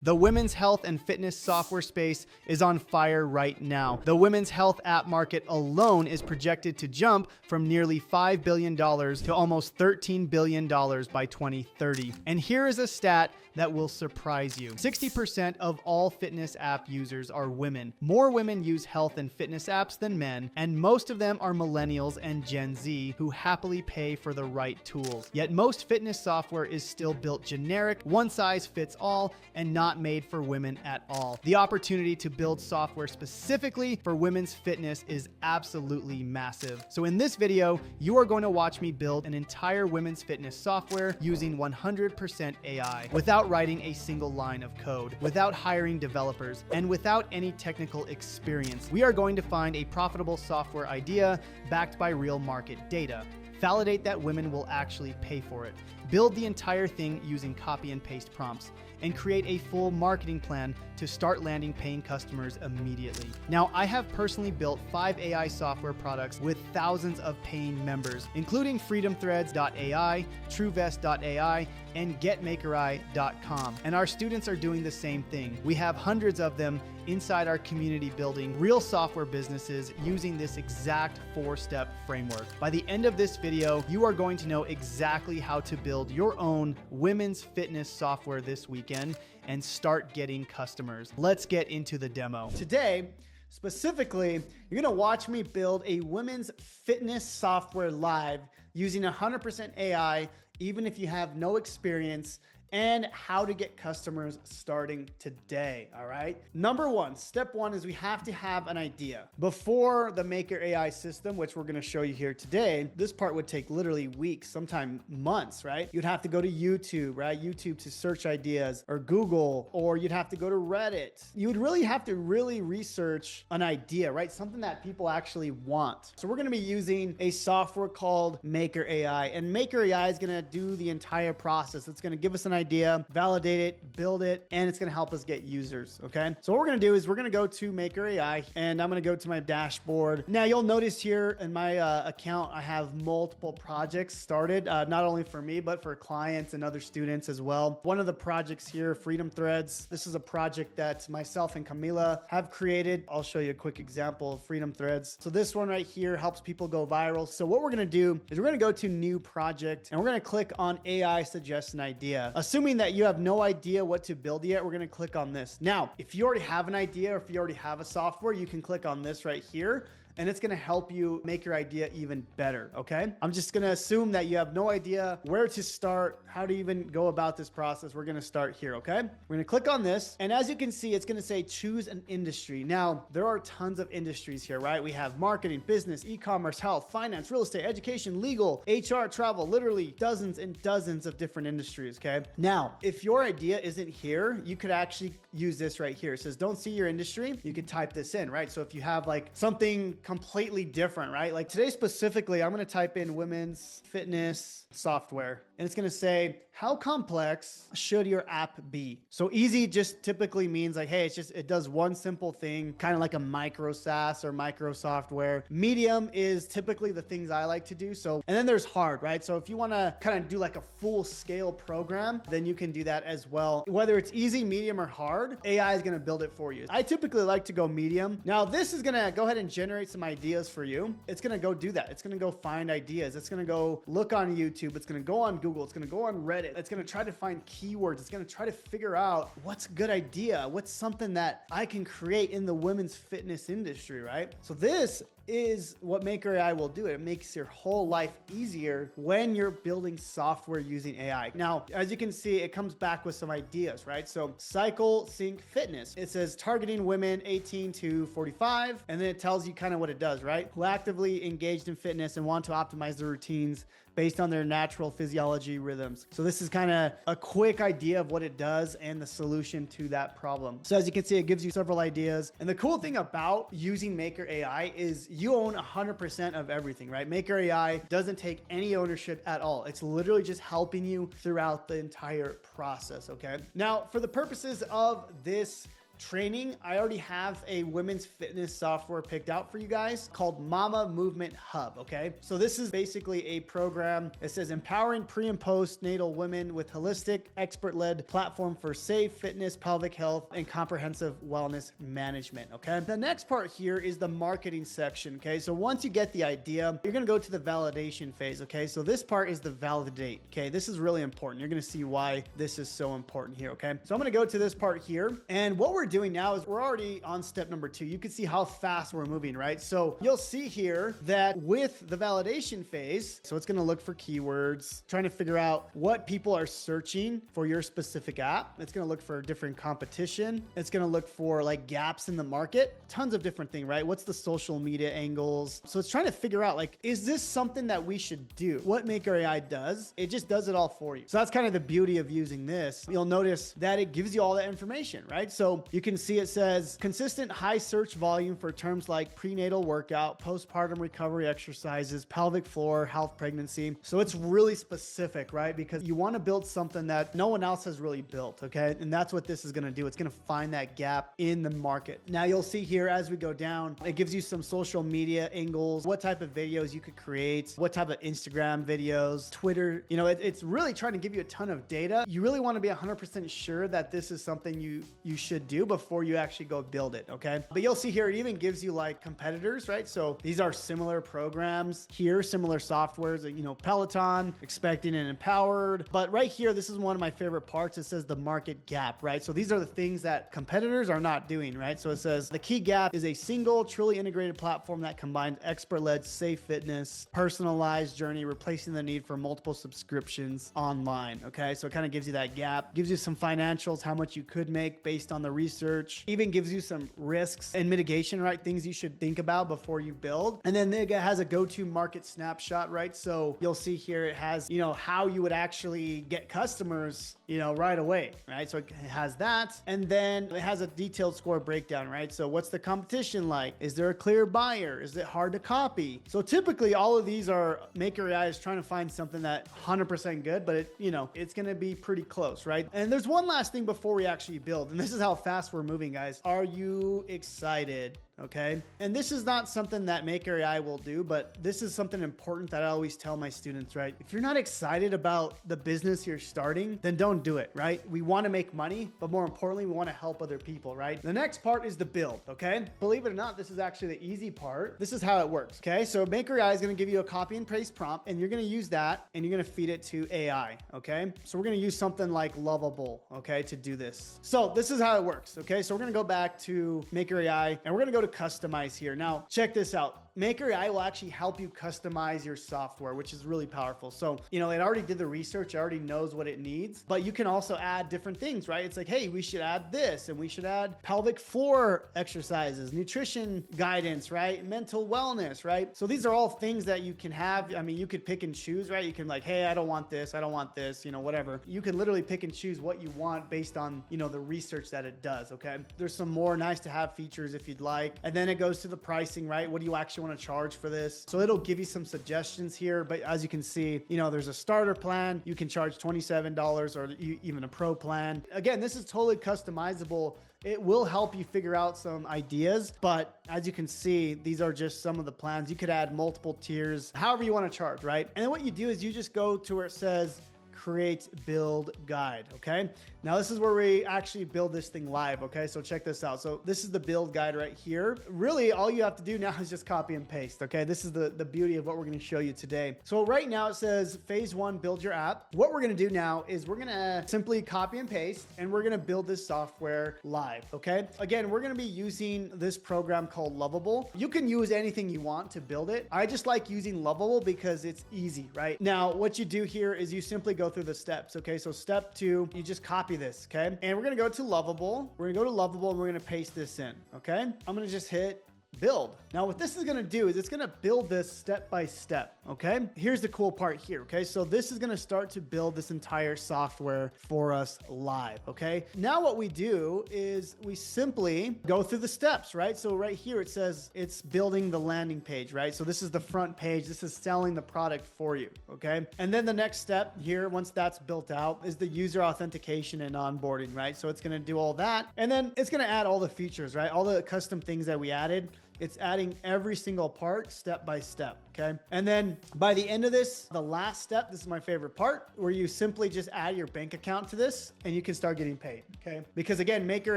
The women's health and fitness software space is on fire right now. The women's health app market alone is projected to jump from nearly $5 billion to almost $13 billion by 2030. And here is a stat that will surprise you. 60% of all fitness app users are women. More women use health and fitness apps than men, and most of them are millennials and Gen Z who happily pay for the right tools. Yet most fitness software is still built generic, one size fits all, and not made for women at all. The opportunity to build software specifically for women's fitness is absolutely massive. So in this video, you are going to watch me build an entire women's fitness software using 100% AI, without writing a single line of code, without hiring developers, and without any technical experience. We are going to find a profitable software idea backed by real market data. Validate that women will actually pay for it. Build the entire thing using copy and paste prompts, and create a full marketing plan to start landing paying customers immediately. Now, I have personally built 5 AI software products with thousands of paying members, including freedomthreads.ai, truevest.ai, and getmakerai.com. And our students are doing the same thing. We have hundreds of them inside our community building real software businesses using this exact 4-step framework. By the end of this video, you are going to know exactly how to build your own women's fitness software this weekend and start getting customers. Let's get into the demo. Today, specifically, you're gonna watch me build a women's fitness software live using 100% AI, even if you have no experience, and how to get customers starting today. All right. Number one, step one is we have to have an idea. Before the Maker AI system, which we're going to show you here today, this part would take literally weeks, sometimes months, right? You'd have to go to YouTube, right? YouTube to search ideas, or Google, or you'd have to go to Reddit. You would really have to research an idea, right? Something that people actually want. So we're going to be using a software called Maker AI, and Maker AI is going to do the entire process. It's going to give us an idea, validate it, build it, and it's going to help us get users. Okay. So what we're going to do is we're going to go to Maker AI, and I'm going to go to my dashboard. Now you'll notice here in my account, I have multiple projects started, not only for me, but for clients and other students as well. One of the projects here, Freedom Threads. This is a project that myself and Camila have created. I'll show you a quick example of Freedom Threads. So this one right here helps people go viral. So what we're going to do is we're going to go to new project, and we're going to click on AI suggest an idea. Assuming that you have no idea what to build yet, we're going to click on this. Now, if you already have an idea, or if you already have a software, you can click on this right here, and it's going to help you make your idea even better. Okay. I'm just going to assume that you have no idea where to start, how to even go about this process. We're going to start here. Okay. We're going to click on this. And as you can see, it's going to say choose an industry. Now, there are tons of industries here, right? We have marketing, business, e-commerce, health, finance, real estate, education, legal, HR, travel, literally dozens and dozens of different industries. Okay. Now, if your idea isn't here, you could actually use this right here. It says, don't see your industry. You could type this in, right? So if you have like something completely different, right? Like today specifically, I'm going to type in women's fitness software, and it's going to say, how complex should your app be? So easy just typically means like, hey, it does one simple thing, kind of like a micro SaaS or micro software. Medium is typically the things I like to do. So, and then there's hard, right? So if you want to kind of do like a full scale program, then you can do that as well. Whether it's easy, medium, or hard, AI is going to build it for you. I typically like to go medium. Now this is going to go ahead and generate some ideas for you. It's going to go do that. It's going to go find ideas. It's going to go look on YouTube. It's going to go on Google. It's going to go on Reddit. It's going to try to find keywords. It's going to try to figure out what's a good idea. What's something that I can create in the women's fitness industry, right? So this is what Maker AI will do. It makes your whole life easier when you're building software using AI. Now, as you can see, it comes back with some ideas, right? So cycle sync fitness. It says targeting women 18 to 45. And then it tells you kind of what it does, right? Who actively engaged in fitness and want to optimize their routines based on their natural physiology rhythms. So this is kind of a quick idea of what it does and the solution to that problem. So as you can see, it gives you several ideas. And the cool thing about using Maker AI is you own 100% of everything, right? Maker AI doesn't take any ownership at all. It's literally just helping you throughout the entire process, okay? Now, for the purposes of this training, I already have a women's fitness software picked out for you guys called Mama Movement Hub, okay? So this is basically a program. It says empowering pre and post-natal women with holistic, expert-led platform for safe fitness, pelvic health, and comprehensive wellness management, okay? The next part here is the marketing section, okay? So once you get the idea, you're gonna go to the validation phase, okay? So this part is the validate, okay? This is really important. You're gonna see why this is so important here, okay? So I'm gonna go to this part here, and what we're doing now is we're already on step number 2. You can see how fast we're moving, right? So you'll see here that with the validation phase, so it's gonna look for keywords, trying to figure out what people are searching for your specific app. It's gonna look for different competition. It's gonna look for like gaps in the market, tons of different things, right? What's the social media angles? So it's trying to figure out like, is this something that we should do? What Maker AI does, it just does it all for you. So that's kind of the beauty of using this. You'll notice that it gives you all that information, right? So you can see it says consistent high search volume for terms like prenatal workout, postpartum recovery exercises, pelvic floor, health, pregnancy. So it's really specific, right? Because you want to build something that no one else has really built, okay? And that's what this is going to do. It's going to find that gap in the market. Now you'll see here as we go down, it gives you some social media angles, what type of videos you could create, what type of Instagram videos, Twitter. You know, it's really trying to give you a ton of data. You really want to be 100% sure that this is something you should do before you actually go build it, okay? But you'll see here, it even gives you like competitors, right? So these are similar programs here, similar softwares, you know, Peloton, Expecting and Empowered. But right here, this is one of my favorite parts. It says the market gap, right? So these are the things that competitors are not doing, right? So it says the key gap is a single, truly integrated platform that combines expert-led safe fitness, personalized journey, replacing the need for multiple subscriptions online, okay? So it kind of gives you that gap, gives you some financials, how much you could make based on the research, even gives you some risks and mitigation, right? Things you should think about before you build. And then it has a go-to market snapshot, right? So you'll see here, it has, you know, how you would actually get customers, you know, right away, right? So it has that. And then it has a detailed score breakdown, right? So what's the competition like? Is there a clear buyer? Is it hard to copy? So typically all of these are Maker AI is trying to find something that 100% good, but it, you know, it's going to be pretty close, right? And there's one last thing before we actually build, and this is how fast we're moving, guys. Are you excited? Okay. And this is not something that Maker AI will do, but this is something important that I always tell my students, right? If you're not excited about the business you're starting, then don't do it, right? We want to make money, but more importantly, we want to help other people, right? The next part is the build, okay? Believe it or not, this is actually the easy part. This is how it works, okay? So Maker AI is going to give you a copy and paste prompt, and you're going to use that, and you're going to feed it to AI, okay? So we're going to use something like Lovable, okay, to do this. So this is how it works, okay? So we're going to go back to Maker AI, and we're going to go to customize here. Now, check this out. Maker AI will actually help you customize your software, which is really powerful. So, you know, it already did the research, it already knows what it needs, but you can also add different things, right? It's like, hey, we should add this, and we should add pelvic floor exercises, nutrition guidance, right? Mental wellness, right? So these are all things that you can have. I mean, you could pick and choose, right? You can like, hey, I don't want this, I don't want this, you know, whatever. You can literally pick and choose what you want based on, you know, the research that it does, okay? There's some more nice to have features if you'd like. And then it goes to the pricing, right? What do you actually want to charge for this? So it'll give you some suggestions here, but as you can see, you know, there's a starter plan. You can charge $27 or even a pro plan. Again, this is totally customizable. It will help you figure out some ideas, but as you can see, these are just some of the plans. You could add multiple tiers, however you want to charge, right? And then what you do is you just go to where it says create build guide. Okay. Now this is where we actually build this thing live. Okay. So check this out. So this is the build guide right here. Really all you have to do now is just copy and paste. Okay. This is the beauty of what we're going to show you today. So right now it says phase 1, build your app. What we're going to do now is we're going to simply copy and paste, and we're going to build this software live. Okay. Again, we're going to be using this program called Lovable. You can use anything you want to build it. I just like using Lovable because it's easy, right? Now, what you do here is you simply go through the steps. Okay. So step 2, you just copy this. Okay. And we're going to go to Lovable. We're going to go to Lovable and we're going to paste this in. Okay. I'm going to just hit build. Now what this is going to do is it's going to build this step by step. Okay. Here's the cool part here. Okay. So this is going to start to build this entire software for us live. Okay. Now what we do is we simply go through the steps, right? So right here, it says it's building the landing page, right? So this is the front page. This is selling the product for you. Okay. And then the next step here, once that's built out, is the user authentication and onboarding, right? So it's going to do all that. And then it's going to add all the features, right? All the custom things that we added. It's adding every single part step by step, okay? And then by the end of this, the last step, this is my favorite part, where you simply just add your bank account to this and you can start getting paid, okay? Because again, Maker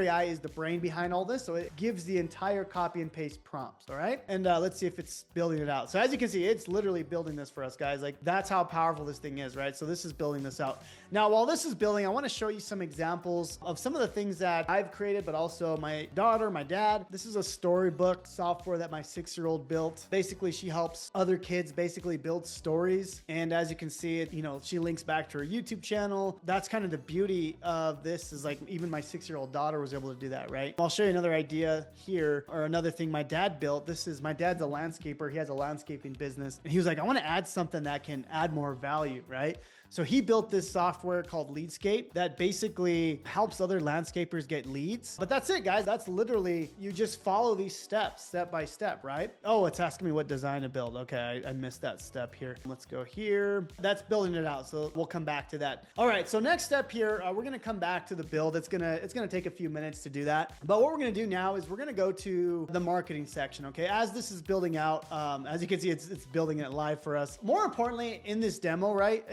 AI is the brain behind all this, so it gives the entire copy and paste prompts, all right? And let's see if it's building it out. So as you can see, it's literally building this for us, guys. Like, that's how powerful this thing is, right? So this is building this out. Now, while this is building, I wanna show you some examples of some of the things that I've created, but also my daughter, my dad. This is a storybook software that my 6-year-old built. Basically, she helps other kids basically build stories. And as you can see, it, she links back to her YouTube channel. That's kind of the beauty of this, is like even my 6-year-old daughter was able to do that, right? I'll show you another idea here, or another thing my dad built. My dad's a landscaper. He has a landscaping business. And he was like, I want to add something that can add more value, right? So he built this software called Leadscape that basically helps other landscapers get leads. But that's it, guys. That's literally, you just follow these steps, step by step, right? Oh, it's asking me what design to build. Okay, I missed that step here. Let's go here. That's building it out. So we'll come back to that. All right, so next step here, we're going to come back to the build. It's gonna take a few minutes to do that. But what we're going to do now is we're going to go to the marketing section, okay? As this is building out, as you can see, it's building it live for us. More importantly, in this demo, right,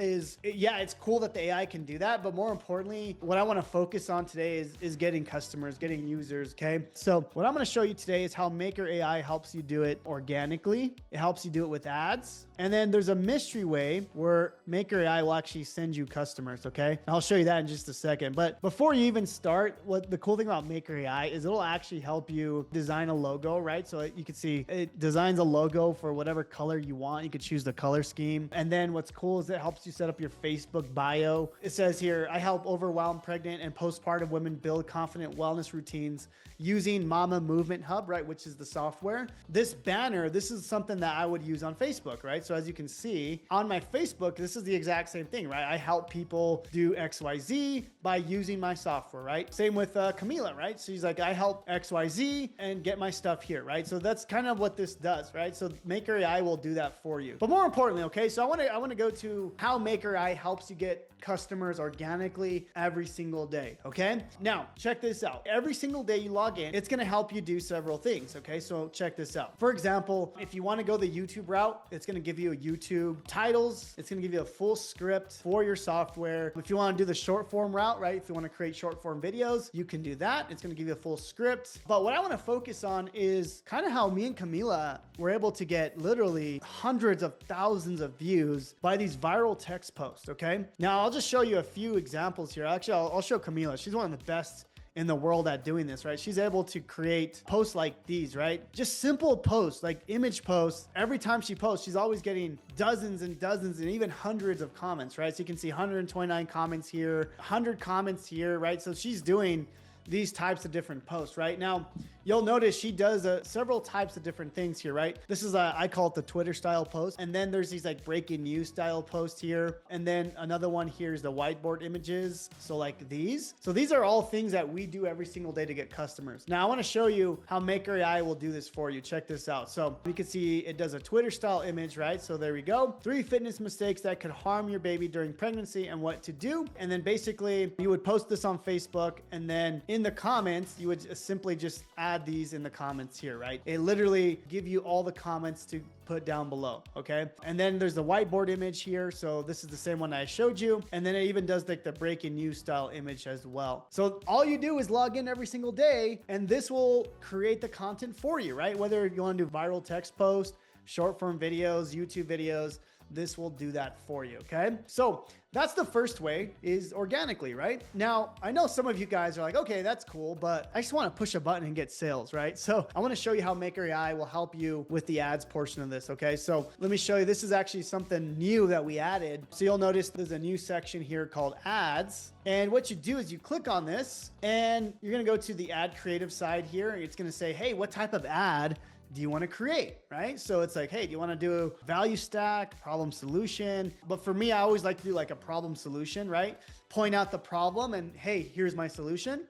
yeah, it's cool that the AI can do that, but more importantly, what I want to focus on today is getting customers, getting users, okay? So what I'm going to show you today is how Maker AI helps you do it organically. It helps you do it with ads. And then there's a mystery way where Maker AI will actually send you customers, okay? I'll show you that in just a second. But before you even start, what the cool thing about Maker AI is it'll actually help you design a logo, right? So you can see it designs a logo for whatever color you want. You could choose the color scheme. And then what's cool is it helps you set up your Facebook bio. It says here, I help overwhelmed, pregnant, and postpartum women build confident wellness routines using Mama Movement Hub, right? Which is the software. This banner, this is something that I would use on Facebook, right? So as you can see on my Facebook, this is the exact same thing, right? I help people do XYZ by using my software, right? Same with Camila, right? So she's like, I help XYZ and get my stuff here, right? So that's kind of what this does, right? So Maker AI will do that for you. But more importantly, okay, so I want to go to how Maker AI helps you get customers organically every single day, okay? Now, check this out. Every single day you log in, it's gonna help you do several things, okay? So check this out. For example, if you wanna go the YouTube route, it's gonna give you a YouTube titles. It's gonna give you a full script for your software. If you wanna do the short form route, right? If you wanna create short form videos, you can do that. It's gonna give you a full script. But what I wanna focus on is kind of how me and Camila were able to get literally hundreds of thousands of views by these viral text posts, okay? Now, I'll just show you a few examples here. Actually, I'll show Camila. She's one of the best in the world at doing this, right? She's able to create posts like these, right? Just simple posts, like image posts. Every time she posts, she's always getting dozens and dozens and even hundreds of comments, right? So you can see 129 comments here, 100 comments here, right? So she's doing these types of different posts, right? Now, you'll notice she does several types of different things here, right? This is I call it the Twitter style post. And then there's these like breaking news style posts here. And then another one here is the whiteboard images. So like these. So these are all things that we do every single day to get customers. Now I want to show you how Maker AI will do this for you. Check this out. So you can see it does a Twitter style image, right? So there we go. 3 fitness mistakes that could harm your baby during pregnancy and what to do. And then basically you would post this on Facebook, and then in the comments, you would simply just add these in the comments here, right? It literally give you all the comments to put down below, okay? And then there's the whiteboard image here. So this is the same one I showed you. And then it even does like the breaking news style image as well. So all you do is log in every single day, and this will create the content for you, right? Whether you want to do viral text posts, short form videos, YouTube videos, this will do that for you, okay? So that's the first way, is organically, right? Now, I know some of you guys are like, okay, that's cool, but I just want to push a button and get sales, right? So I want to show you how Maker AI will help you with the ads portion of this, okay? So let me show you. This is actually something new that we added. So you'll notice there's a new section here called ads. And what you do is you click on this, and you're going to go to the ad creative side here. It's going to say, hey, what type of ad do you want to create, right? So it's like, hey, do you want to do value stack, problem solution? But for me, I always like to do like a problem solution, right? Point out the problem and hey, here's my solution.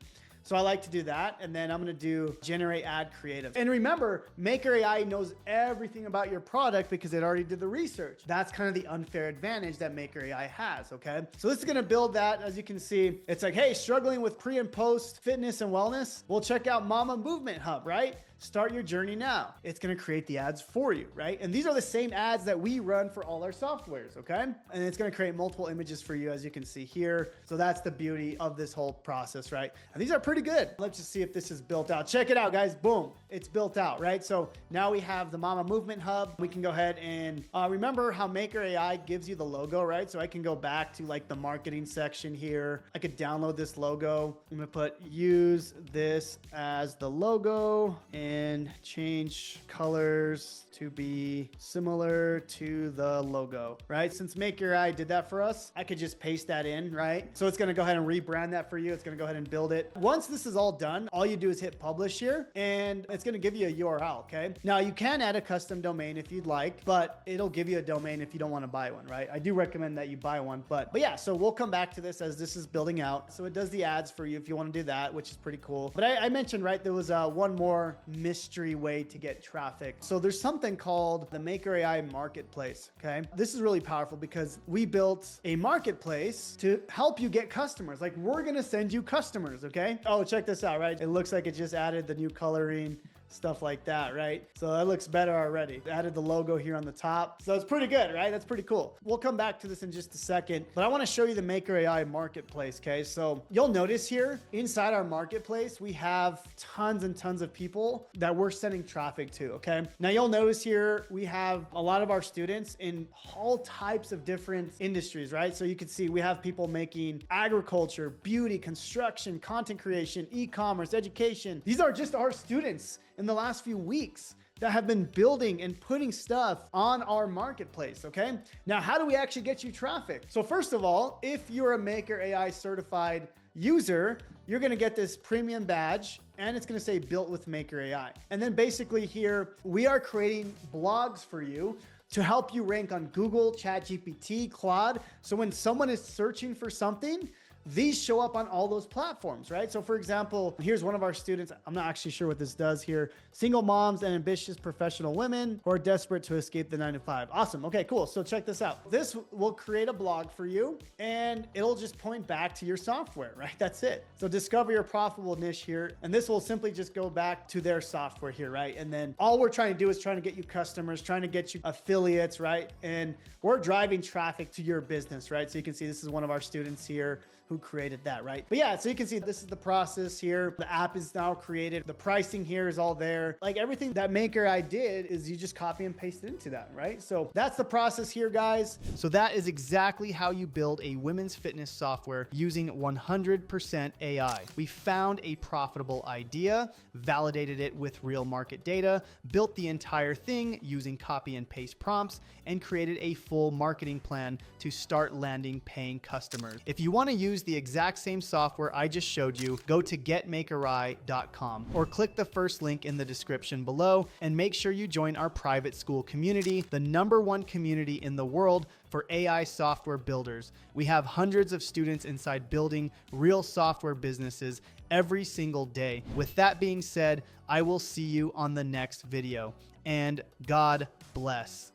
So I like to do that. And then I'm going to do generate ad creative. And remember, Maker AI knows everything about your product because it already did the research. That's kind of the unfair advantage that Maker AI has. Okay. So this is going to build that. As you can see, it's like, hey, struggling with pre and post fitness and wellness. We'll check out Mama Movement Hub, right? Start your journey now. It's going to create the ads for you, right? And these are the same ads that we run for all our softwares, okay? And it's going to create multiple images for you, as you can see here. So that's the beauty of this whole process, right? And these are pretty good. Let's just see if this is built out. Check it out, guys. Boom. It's built out, right? So now we have the Mama Movement Hub. We can go ahead and remember how Maker AI gives you the logo, right? So I can go back to like the marketing section here. I could download this logo. I'm going to put use this as the logo and change colors to be similar to the logo, right? Since Maker AI did that for us, I could just paste that in, right? So it's going to go ahead and rebrand that for you. It's going to go ahead and build it. Once this is all done, all you do is hit publish here and it's going to give you a URL, okay? Now you can add a custom domain if you'd like, but it'll give you a domain if you don't want to buy one, right? I do recommend that you buy one, but yeah, so we'll come back to this as this is building out. So it does the ads for you if you want to do that, which is pretty cool. But I mentioned, right, there was one more mystery way to get traffic. So there's something called the Maker AI marketplace, okay? This is really powerful because we built a marketplace to help you get customers. Like we're going to send you customers, okay? Oh, check this out, right? It looks like it just added the new coloring, stuff like that, right? So that looks better already. Added the logo here on the top. So it's pretty good, right? That's pretty cool. We'll come back to this in just a second, but I want to show you the Maker AI marketplace, okay? So you'll notice here inside our marketplace, we have tons and tons of people that we're sending traffic to, okay? Now you'll notice here, we have a lot of our students in all types of different industries, right? So you can see we have people making agriculture, beauty, construction, content creation, e-commerce, education. These are just our students in the last few weeks that have been building and putting stuff on our marketplace, okay? Now, how do we actually get you traffic? So first of all, if you're a Maker AI certified user, you're gonna get this premium badge and it's gonna say built with Maker AI. And then basically here, we are creating blogs for you to help you rank on Google, ChatGPT, Claude. So when someone is searching for something, these show up on all those platforms, right? So for example, here's one of our students. I'm not actually sure what this does here. Single moms and ambitious professional women who are desperate to escape the 9-to-5. Awesome. Okay, cool. So check this out. This will create a blog for you and it'll just point back to your software, right? That's it. So discover your profitable niche here. And this will simply just go back to their software here, right? And then all we're trying to do is trying to get you customers, trying to get you affiliates, right? And we're driving traffic to your business, right? So you can see this is one of our students here who created that, right? But yeah, so you can see this is the process here. The app is now created. The pricing here is all there. Like everything that Maker AI did is you just copy and paste it into that, right? So that's the process here, guys. So that is exactly how you build a women's fitness software using 100% AI. We found a profitable idea, validated it with real market data, built the entire thing using copy and paste prompts, and created a full marketing plan to start landing paying customers. If you want to use the exact same software I just showed you, go to getmakerai.com or click the first link in the description below and make sure you join our private school community, the #1 community in the world for AI software builders. We have hundreds of students inside building real software businesses every single day. With that being said, I will see you on the next video, and God bless.